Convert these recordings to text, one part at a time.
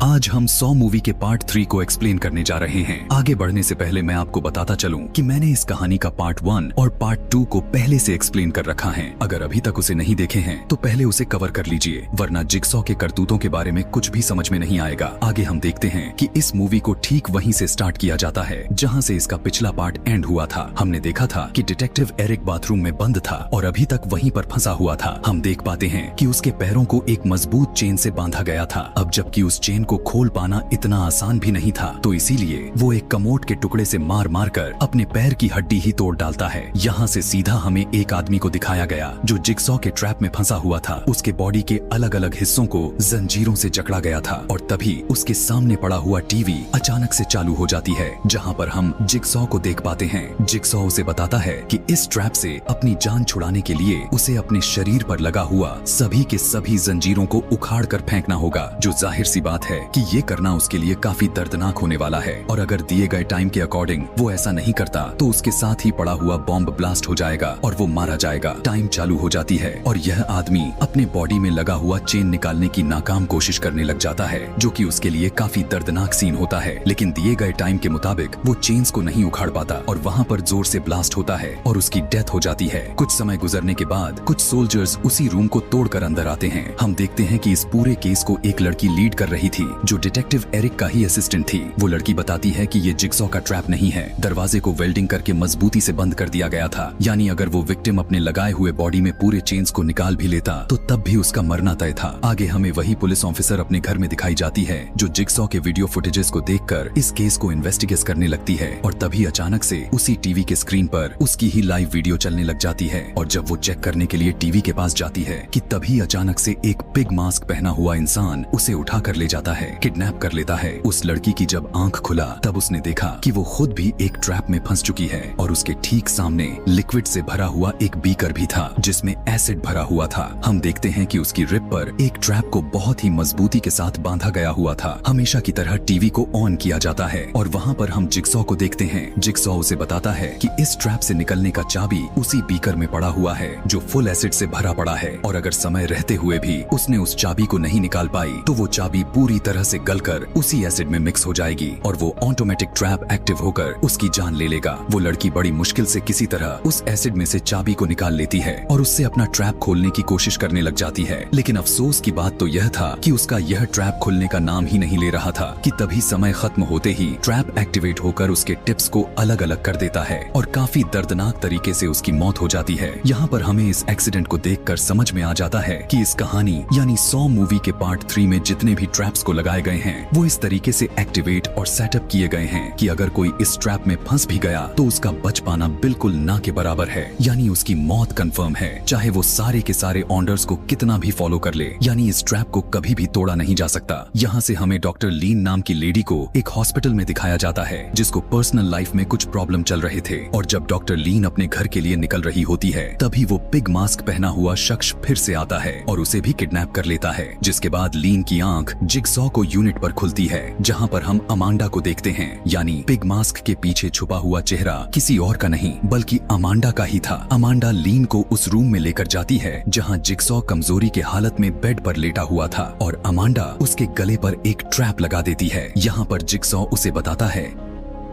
आज हम 100 मूवी के पार्ट 3 को एक्सप्लेन करने जा रहे हैं। आगे बढ़ने से पहले मैं आपको बताता चलूं कि मैंने इस कहानी का पार्ट 1 और पार्ट 2 को पहले से एक्सप्लेन कर रखा है। अगर अभी तक उसे नहीं देखे हैं तो पहले उसे कवर कर लीजिए, वरना जिगसॉ के करतूतों के बारे में कुछ भी समझ में नहीं आएगा। आगे हम देखते हैं कि इस मूवी को ठीक वहीं से स्टार्ट किया जाता है जहाँ से इसका पिछला पार्ट एंड हुआ था। हमने देखा था कि डिटेक्टिव एरिक बाथरूम में बंद था और अभी तक वहीं पर फंसा हुआ था। हम देख पाते हैं कि उसके पैरों को एक मजबूत चेन से बांधा गया था। अब जबकि उस चेन को खोल पाना इतना आसान भी नहीं था, तो इसीलिए वो एक कमोड के टुकड़े से मार मार कर अपने पैर की हड्डी ही तोड़ डालता है। यहाँ से सीधा हमें एक आदमी को दिखाया गया जो जिगसॉ के ट्रैप में फंसा हुआ था। उसके बॉडी के अलग अलग हिस्सों को जंजीरों से जकड़ा गया था और तभी उसके सामने पड़ा हुआ टीवी अचानक से चालू हो जाती है, जहाँ पर हम जिगसॉ को देख पाते हैं। जिगसॉ उसे बताता है कि इस ट्रैप से अपनी जान छुड़ाने के लिए उसे अपने शरीर पर लगा हुआ सभी के सभी जंजीरों को उखाड़ कर फेंकना होगा, जो जाहिर सी बात है कि ये करना उसके लिए काफी दर्दनाक होने वाला है। और अगर दिए गए टाइम के अकॉर्डिंग वो ऐसा नहीं करता तो उसके साथ ही पड़ा हुआ बॉम्ब ब्लास्ट हो जाएगा और वो मारा जाएगा। टाइम चालू हो जाती है और यह आदमी अपने बॉडी में लगा हुआ चेन निकालने की नाकाम कोशिश करने लग जाता है, जो कि उसके लिए काफी दर्दनाक सीन होता है। लेकिन दिए गए टाइम के मुताबिक वो चेन्स को नहीं उखाड़ पाता और वहाँ पर जोर से ब्लास्ट होता है और उसकी डेथ हो जाती है। कुछ समय गुजरने के बाद कुछ सोल्जर्स उसी रूम को तोड़कर अंदर आते हैं। हम देखते हैं कि इस पूरे केस को एक लड़की लीड कर रही थी जो डिटेक्टिव एरिक का ही असिस्टेंट थी। वो लड़की बताती है कि ये जिगसॉ का ट्रैप नहीं है, दरवाजे को वेल्डिंग करके मजबूती से बंद कर दिया गया था। यानी अगर वो विक्टिम अपने लगाए हुए बॉडी में पूरे चेन्स को निकाल भी लेता तो तब भी उसका मरना तय था। आगे हमें वही पुलिस ऑफिसर अपने घर में दिखाई जाती है जो जिगसॉ के वीडियो फुटेजेस को देखकर इस केस को इन्वेस्टिगेट करने लगती है और तभी अचानक से उसी टीवी के स्क्रीन पर उसकी ही लाइव वीडियो चलने लग जाती है। और जब वो चेक करने के लिए टीवी के पास जाती है कि तभी अचानक से एक पिग मास्क पहना हुआ इंसान उसे उठा कर ले जाता है, किडनैप कर लेता है। उस लड़की की जब आंख खुला तब उसने देखा कि वो खुद भी एक ट्रैप में फंस चुकी है और उसके ठीक सामने लिक्विड से भरा हुआ एक बीकर भी था जिसमें एसिड भरा हुआ था। हम देखते हैं कि उसकी रिब पर एक ट्रैप को बहुत ही मजबूती के साथ बांधा गया हुआ था। हमेशा की तरह टीवी को ऑन किया जाता है और वहाँ पर हम जिगसॉ को देखते हैं। जिगसॉ उसे बताता है कि इस ट्रैप से निकलने का चाबी उसी बीकर में पड़ा हुआ है जो फुल एसिड से भरा पड़ा है और अगर समय रहते हुए भी उसने उस चाबी को नहीं निकाल पाई तो वो चाबी पूरी तरह से गलकर उसी एसिड में मिक्स हो जाएगी और वो ऑटोमेटिक ट्रैप एक्टिव होकर उसकी जान ले लेगा। वो लड़की बड़ी मुश्किल से किसी तरह उस एसिड में से चाबी को निकाल लेती है और उससे अपना ट्रैप खोलने की कोशिश करने लग जाती है। लेकिन अफसोस की बात तो यह था कि उसका यह ट्रैप खुलने का नाम ही नहीं ले रहा था कि तभी समय खत्म होते ही ट्रैप एक्टिवेट होकर उसके टिप्स को अलग अलग कर देता है और काफी दर्दनाक तरीके से उसकी मौत हो जाती है। यहाँ पर हमें इस एक्सीडेंट को देखकर समझ में आ जाता है कि इस कहानी यानी 100 मूवी के पार्ट 3 में जितने भी ट्रैप्स को लगाए गए हैं वो इस तरीके से एक्टिवेट और सेटअप किए गए हैं कि अगर कोई इस ट्रैप में फंस भी गया तो उसका बच पाना बिल्कुल ना के बराबर है, यानी उसकी मौत कंफर्म है, चाहे वो सारे के सारे ऑर्डर्स को कितना भी फॉलो कर ले। यानी इस ट्रैप को कभी भी तोड़ा नहीं जा सकता। यहाँ से हमें डॉक्टर लीन नाम की लेडी को एक हॉस्पिटल में दिखाया जाता है जिसको पर्सनल लाइफ में कुछ प्रॉब्लम चल रहे थे और जब डॉक्टर लीन अपने घर के लिए निकल रही होती है तभी वो पिग मास्क पहना हुआ शख्स फिर से आता है और उसे भी किडनैप कर लेता है। जिसके बाद लीन की आंख जिगसॉ को यूनिट पर खुलती है जहाँ पर हम अमांडा को देखते हैं। यानी पिग मास्क के पीछे छुपा हुआ चेहरा किसी और का नहीं बल्कि अमांडा का ही था। अमांडा लीन को उस रूम में लेकर जाती है जहाँ जिगसॉ कमजोरी के हालत में बेड पर लेटा हुआ था और अमांडा उसके गले पर एक ट्रैप लगा देती है। यहाँ पर जिगसॉ उसे बताता है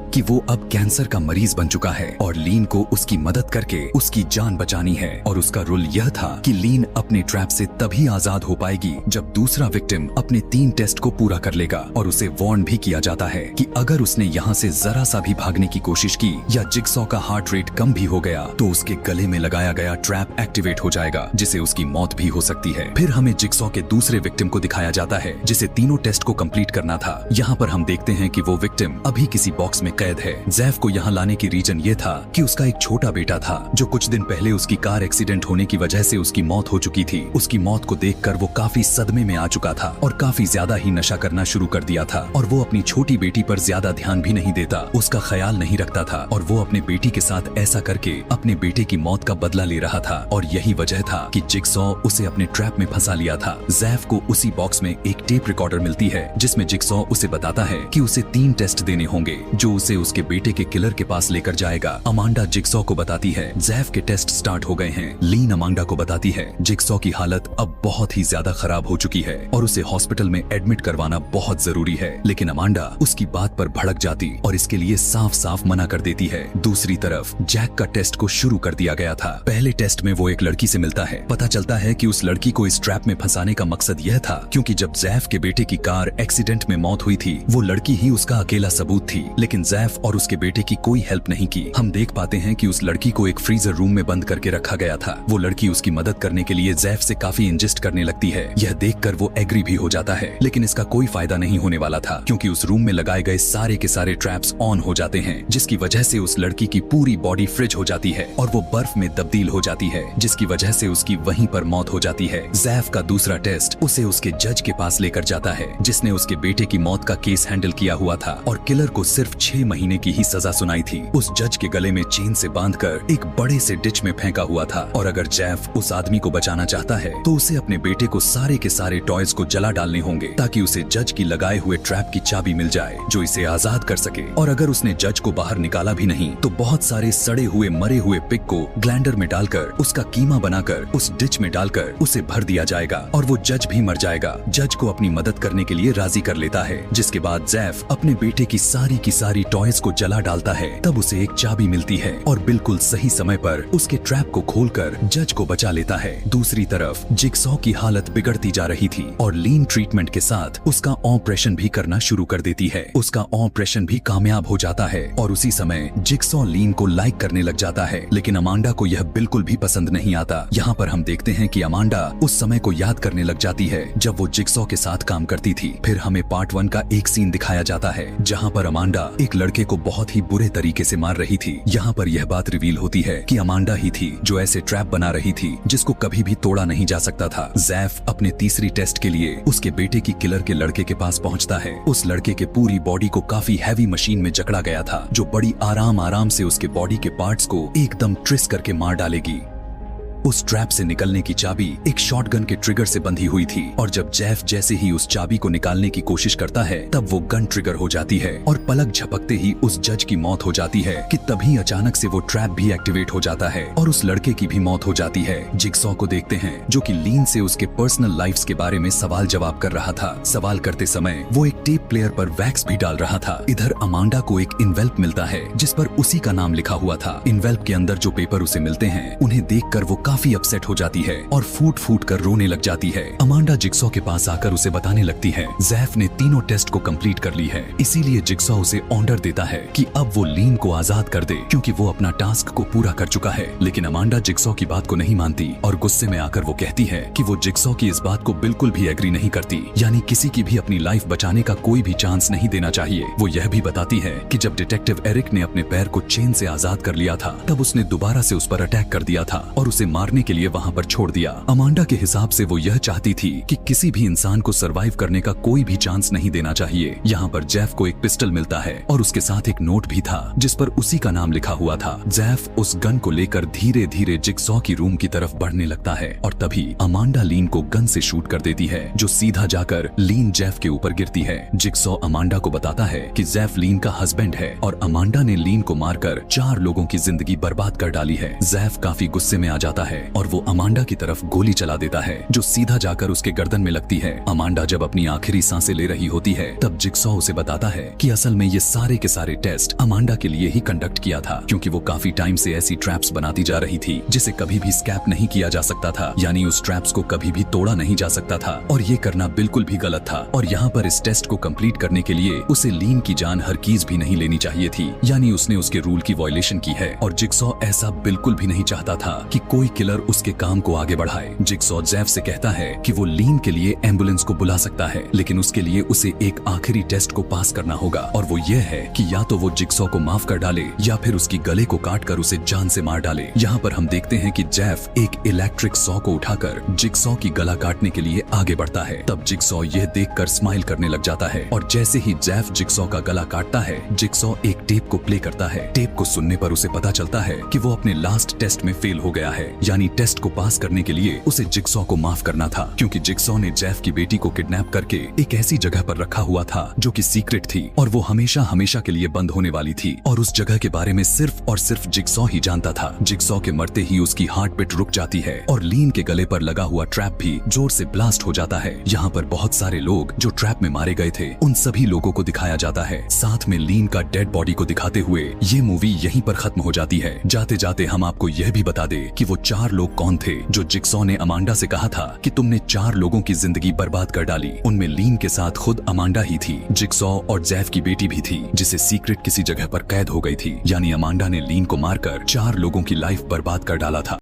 कि वो अब कैंसर का मरीज बन चुका है और लीन को उसकी मदद करके उसकी जान बचानी है और उसका रोल यह था कि लीन अपने ट्रैप से तभी आजाद हो पाएगी जब दूसरा विक्टिम अपने 3 टेस्ट को पूरा कर लेगा और उसे वार्न भी किया जाता है कि अगर उसने यहाँ से जरा सा भी भागने की कोशिश की या जिगसॉ का हार्ट रेट कम भी हो गया तो उसके गले में लगाया गया ट्रैप एक्टिवेट हो जाएगा जिससे उसकी मौत भी हो सकती है। फिर हमें जिगसॉ के दूसरे विक्टिम को दिखाया जाता है जिसे तीनों टेस्ट को कंप्लीट करना था। यहाँ पर हम देखते हैं कि वो विक्टिम अभी किसी बॉक्स में कैद है। जैफ को यहाँ लाने की रीजन ये था कि उसका एक छोटा बेटा था जो कुछ दिन पहले उसकी कार एक्सीडेंट होने की वजह से उसकी मौत हो चुकी थी। उसकी मौत को देखकर वो काफी सदमे में आ चुका था और काफी ज्यादा ही नशा करना शुरू कर दिया था और वो अपनी छोटी बेटी पर ज्यादा ध्यान भी नहीं देता, उसका ख्याल नहीं रखता था और वो अपने बेटी के साथ ऐसा करके अपने बेटे की मौत का बदला ले रहा था और यही वजह था कि जिगसॉ उसे अपने ट्रैप में फंसा लिया था। जैफ को उसी बॉक्स में एक टेप रिकॉर्डर मिलती है जिसमें जिगसॉ उसे बताता है कि उसे 3 टेस्ट देने होंगे जो उसे उसे उसके बेटे के किलर के पास लेकर जाएगा। अमांडा जिगसॉ को बताती है जैफ के टेस्ट स्टार्ट हो गए हैं। लीन अमांडा को बताती है जिगसॉ की हालत अब बहुत ही ज्यादा खराब हो चुकी है और उसे हॉस्पिटल में एडमिट करवाना बहुत जरूरी है, लेकिन अमांडा उसकी बात पर भड़क जाती और इसके लिए साफ साफ मना कर देती है। दूसरी तरफ जैक का टेस्ट को शुरू कर दिया गया था। पहले टेस्ट में वो एक लड़की से मिलता है। पता चलता है कि उस लड़की को इस ट्रैप में फंसाने का मकसद यह था क्योंकि जब जैफ के बेटे की कार एक्सीडेंट में मौत हुई थी वो लड़की ही उसका अकेला सबूत थी, लेकिन जैफ और उसके बेटे की कोई हेल्प नहीं की। हम देख पाते हैं कि उस लड़की को एक फ्रीजर रूम में बंद करके रखा गया था। वो लड़की उसकी मदद करने के लिए जैफ से काफी इंजेस्ट करने लगती है। यह देखकर वो एग्री भी हो जाता है, लेकिन इसका कोई फायदा नहीं होने वाला था क्योंकि उस रूम में लगाए गए सारे के सारे ट्रैप्स ऑन हो जाते हैं, जिसकी वजह से उस लड़की की पूरी बॉडी फ्रिज हो जाती है और वो बर्फ में तब्दील हो जाती है, जिसकी वजह से उसकी वहीं पर मौत हो जाती है। जैफ का दूसरा टेस्ट उसे उसके जज के पास लेकर जाता है जिसने उसके बेटे की मौत का केस हैंडल किया हुआ था और किलर को सिर्फ 6 महीने की ही सजा सुनाई थी। उस जज के गले में चेन से बांधकर एक बड़े से डिच में फेंका हुआ था और अगर जैफ उस आदमी को बचाना चाहता है तो उसे अपने बेटे को सारे के सारे टॉयज को जला डालने होंगे ताकि उसे जज की लगाए हुए ट्रैप की चाबी मिल जाए जो इसे आजाद कर सके। और अगर उसने जज को बाहर निकाला भी नहीं तो बहुत सारे सड़े हुए मरे हुए पिग को ग्लैंडर में डालकर उसका कीमा बनाकर उस डिच में डालकर उसे भर दिया जाएगा और वो जज भी मर जाएगा। जज को अपनी मदद करने के लिए राजी कर लेता है, जिसके बाद जैफ अपने बेटे की सारी टॉयज को जला डालता है। तब उसे एक चाबी मिलती है और बिल्कुल सही समय पर उसके ट्रैप को खोलकर जज को बचा लेता है। दूसरी तरफ जिगसॉ की हालत बिगड़ती जा रही थी और लीन ट्रीटमेंट के साथ उसका ऑपरेशन भी करना शुरू कर देती है। उसका ऑपरेशन भी कामयाब हो जाता है और उसी समय जिगसॉ लीन को लाइक करने लग जाता है, लेकिन अमांडा को यह बिल्कुल भी पसंद नहीं आता। यहाँ पर हम देखते हैं कि अमांडा उस समय को याद करने लग जाती है जब वो जिगसॉ के साथ काम करती थी। फिर हमें पार्ट 1 का एक सीन दिखाया जाता है जहाँ पर अमांडा एक लड़के को बहुत ही बुरे तरीके से मार रही थी। यहाँ पर यह बात रिवील होती है कि अमांडा ही थी जो ऐसे ट्रैप बना रही थी जिसको कभी भी तोड़ा नहीं जा सकता था। जैफ अपने तीसरी टेस्ट के लिए उसके बेटे की किलर के लड़के के पास पहुंचता है। उस लड़के के पूरी बॉडी को काफी हैवी मशीन में जकड़ा गया था जो बड़ी आराम से उसके बॉडी के पार्ट्स को एकदम ट्विस्ट करके मार डालेगी। उस ट्रैप से निकलने की चाबी एक शॉटगन के ट्रिगर से बंधी हुई थी और जब जैफ जैसे ही उस चाबी को निकालने की कोशिश करता है तब वो गन ट्रिगर हो जाती है और पलक झपकते ही उस जज की मौत हो जाती है कि तभी अचानक से वो ट्रैप भी एक्टिवेट हो जाता है और उस लड़के की भी मौत हो जाती है। जिगसॉ को देखते हैं जो कि लीन से उसके पर्सनल लाइफ्स के बारे में सवाल जवाब कर रहा था। सवाल करते समय वो एक टेप प्लेयर पर वैक्स भी डाल रहा था। इधर अमांडा को एक इनवेल्प मिलता है जिस पर उसी का नाम लिखा हुआ था। इनवेल्प के अंदर जो पेपर उसे मिलते हैं उन्हें देखकर वो काफी अपसेट हो जाती है और फूट फूट कर रोने लग जाती है। अमांडा जिगसॉ के पास आकर उसे बताने लगती है जैफ ने तीनों टेस्ट को कंप्लीट कर ली है, इसीलिए जिगसॉ उसे ऑर्डर देता है कि अब वो लीन को आजाद कर दे क्योंकि वो अपना टास्क को पूरा कर चुका है। लेकिन अमांडा जिगसॉ की बात को नहीं मानती और गुस्से में आकर वो कहती है कि वो जिगसॉ की इस बात को बिल्कुल भी एग्री नहीं करती, यानी किसी की भी अपनी लाइफ बचाने का कोई भी चांस नहीं देना चाहिए। वो यह भी बताती है कि जब डिटेक्टिव एरिक ने अपने पैर को चेन से आजाद कर लिया था तब उसने दोबारा से उस पर अटैक कर दिया था और उसे मारने के लिए वहाँ पर छोड़ दिया। अमांडा के हिसाब से वो यह चाहती थी कि किसी भी इंसान को सरवाइव करने का कोई भी चांस नहीं देना चाहिए। यहाँ पर जैफ को एक पिस्टल मिलता है और उसके साथ एक नोट भी था जिस पर उसी का नाम लिखा हुआ था। जैफ उस गन को लेकर धीरे धीरे जिगसॉ की रूम की तरफ बढ़ने लगता है और तभी अमांडा लीन को गन से शूट कर देती है जो सीधा जाकर लीन जैफ के ऊपर गिरती है। जिगसॉ अमांडा को बताता है कि जैफ लीन का हस्बैंड है और अमांडा ने लीन को मारकर 4 लोगों की जिंदगी बर्बाद कर डाली है। जैफ काफी गुस्से में आ जाता है और वो अमांडा की तरफ गोली चला देता है जो सीधा जाकर उसके गर्दन में लगती है। अमांडा जब अपनी आखिरी सांसें ले रही होती है तब जिगसॉ उसे बताता है कि असल में ये सारे के सारे टेस्ट अमांडा के लिए ही कंडक्ट किया था क्योंकि वो काफी टाइम से ऐसी ट्रैप्स बनाती जा रही थी जिसे कभी भी स्कैप नहीं किया जा सकता था, यानी उस ट्रैप्स को कभी भी तोड़ा नहीं जा सकता था और ये करना बिल्कुल भी गलत था। और यहाँ पर इस टेस्ट को कंप्लीट करने के लिए उसे लीन की जान हरगिज भी नहीं लेनी चाहिए थी, यानी उसने उसके रूल की वायलेशन की है और जिगसॉ ऐसा बिल्कुल भी नहीं चाहता था कि कोई किलर उसके काम को आगे बढ़ाए। जिगसॉ जैफ से कहता है कि वो लीन के लिए एम्बुलेंस को बुला सकता है, लेकिन उसके लिए उसे एक आखिरी टेस्ट को पास करना होगा और वो ये है कि या तो वो जिगसॉ को माफ कर डाले या फिर उसकी गले को काट कर उसे जान से मार डाले। यहाँ पर हम देखते हैं कि जैफ एक इलेक्ट्रिक सॉ को उठाकर जिगसॉ की गला काटने के लिए आगे बढ़ता है। तब जिगसॉ यह देखकर स्माइल करने लग जाता है और जैसे ही जैफ जिगसॉ का गला काटता है जिगसॉ एक टेप को प्ले करता है। टेप को सुनने पर उसे पता चलता है कि वो अपने लास्ट टेस्ट में फेल हो गया है, यानी टेस्ट को पास करने के लिए उसे जिगसॉ को माफ करना था, क्योंकि जिगसॉ ने जेफ की बेटी को किडनैप करके एक ऐसी जगह पर रखा हुआ था जो कि सीक्रेट थी और वो हमेशा हमेशा के लिए बंद होने वाली थी, और उस जगह के बारे में सिर्फ और सिर्फ जिगसॉ ही जानता था। जिगसॉ के मरते ही उसकी हार्ट बीट रुक जाती है और लीन के गले पर लगा हुआ ट्रैप भी जोर से ब्लास्ट हो जाता है। यहाँ पर बहुत सारे लोग जो ट्रैप में मारे गए थे उन सभी लोगों को दिखाया जाता है, साथ में लीन का डेड बॉडी को दिखाते हुए ये मूवी यहीं पर खत्म हो जाती है। जाते जाते हम आपको यह भी बता दे कि वो 4 लोग कौन थे जो जिगसॉ ने अमांडा से कहा था कि तुमने 4 लोगों की जिंदगी बर्बाद कर डाली। उनमें लीन के साथ खुद अमांडा ही थी, जिगसॉ और जेफ की बेटी भी थी जिसे सीक्रेट किसी जगह पर कैद हो गई थी, यानी अमांडा ने लीन को मारकर 4 लोगों की लाइफ बर्बाद कर डाला था।